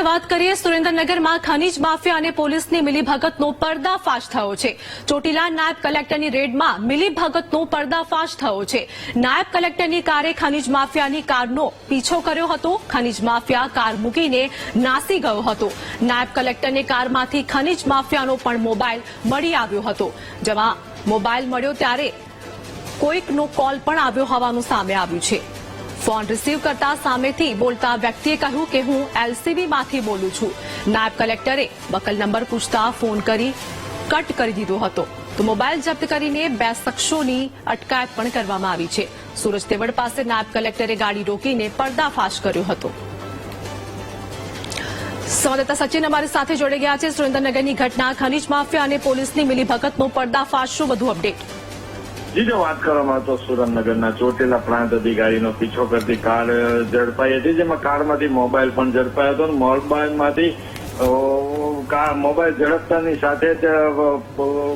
વાત કરીએ સુરેન્દ્રનગરમાં ખનીજ માફિયા અને પોલીસની મિલીભગતનો પર્દાફાશ થયો છે। ચોટીલા નાયબ કલેક્ટરની રેડમાં મિલીભગતનો પર્દાફાશ થયો છે। નાયબ કલેક્ટરની કારે ખનીજ માફિયાની કારનો પીછો કર્યો હતો। ખનીજ માફિયા કાર મૂકીને નાસી ગયો હતો। નાયબ કલેક્ટરની કારમાંથી ખનીજ માફિયાનો પણ મોબાઈલ મળી આવ્યો હતો। જેમાં મોબાઈલ મળ્યો ત્યારે કોઈકનો કોલ પણ આવ્યો હોવાનું સામે આવ્યું છે। ફોન રિસીવ કરતા સામેથી બોલતા વ્યક્તિએ કહ્યું કે હું એલસીબીમાંથી બોલું છું। નાયબ કલેક્ટરે બકલ નંબર પૂછતા ફોન કરી કટ કરી દીધો હતો તો મોબાઈલ જપ્ત કરીને 2 શખ્સોની અટકાયત પણ કરવામાં આવી છે। સુરજ તેવડ પાસે નાયબ કલેક્ટરે ગાડી રોકીને પર્દાફાશ કર્યો હતો। સંવાદદાતા સચિન અમારી સાથે જોડાઈ ગયા છે। સુરેન્દ્રનગરની ઘટના ખનીજ માફિયા અને પોલીસની મિલીભગતનો પર્દાફાશ, શું વધુ અપડેટ? જી, જો વાત કરવામાં તો સુરેન્દ્રનગરના ચોટીલા પ્રાંત અધિકારીનો પીછો કરતી કાર ઝડપાઈ હતી, જેમાં કારમાંથી મોબાઈલ પણ ઝડપાયો હતો। મોબાઈલમાંથી મોબાઈલ ઝડપતાની સાથે જ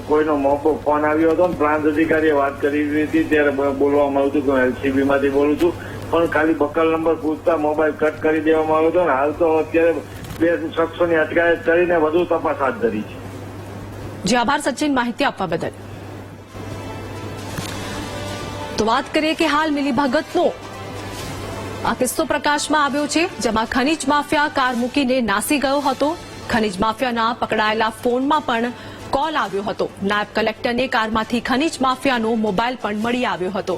કોઈનો ફોન આવ્યો હતો। પ્રાંત અધિકારીએ વાત કરી હતી ત્યારે બોલવામાં આવ્યું હતું કે હું એલસીબીમાંથી બોલું છું, પણ ખાલી બકલ નંબર પૂછતા મોબાઈલ કટ કરી દેવામાં આવ્યો હતો। હાલ તો અત્યારે 2 શખ્સોની અટકાયત કરીને વધુ તપાસ હાથ ધરી છે। જી, આભાર સચિન માહિતી આપવા બદલ। તો વાત કરીએ કે હાલ મિલીભગતનો આ કિસ્સો પ્રકાશમાં આવ્યો છે, જેમાં ખનીજ માફિયા કાર મૂકીને નાસી ગયો હતો। ખનીજ માફિયાના પકડાયેલા ફોનમાં પણ કોલ આવ્યો હતો। નાયબ કલેક્ટરને કારમાંથી ખનીજ માફિયાનો મોબાઈલ પણ મળી આવ્યો હતો।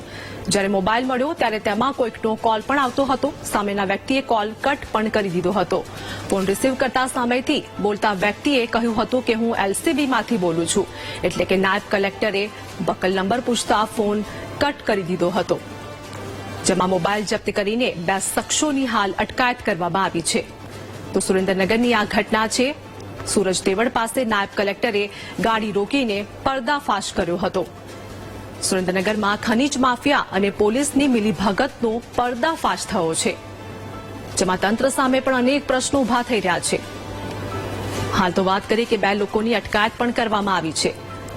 જ્યારે મોબાઈલ મળ્યો ત્યારે તેમાં કોઈકનો કોલ પણ આવતો હતો। સામેના વ્યક્તિએ કોલ કટ પણ કરી દીધો હતો। ફોન રિસીવ કરતા સામેથી બોલતા વ્યક્તિએ કહ્યું હતું કે હું એલસીબીમાંથી બોલું છું, એટલે કે નાયબ કલેક્ટરે બકલ નંબર પૂછતા ફોન કટ કરી દીધો હતો। જેમાં મોબાઈલ જપ્ત કરીને 2 શખ્સોની હાલ અટકાયત કરવામાં આવી છે। તો સુરેન્દ્રનગરની આ ઘટના છે। સુરજ તેવડ પાસે નાયબ કલેક્ટરે ગાડી રોકીને પર્દાફાશ કર્યો હતો। સુરેન્દ્રનગરમાં ખનીજ માફિયા અને પોલીસની મિલીભગતનો પર્દાફાશ થયો છે, જેમાં તંત્ર સામે પણ અનેક પ્રશ્નો ઉભા થઈ રહ્યા છે। હાલ તો વાત કરીએ કે 2 લોકોની અટકાયત પણ કરવામાં આવી છે।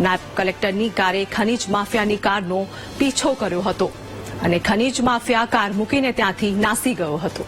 નાયબ કલેક્ટરની કારે ખનીજ માફિયાની કારનો પીછો કર્યો હતો અને ખનીજ માફિયા કાર મૂકીને ત્યાંથી નાસી ગયો હતો।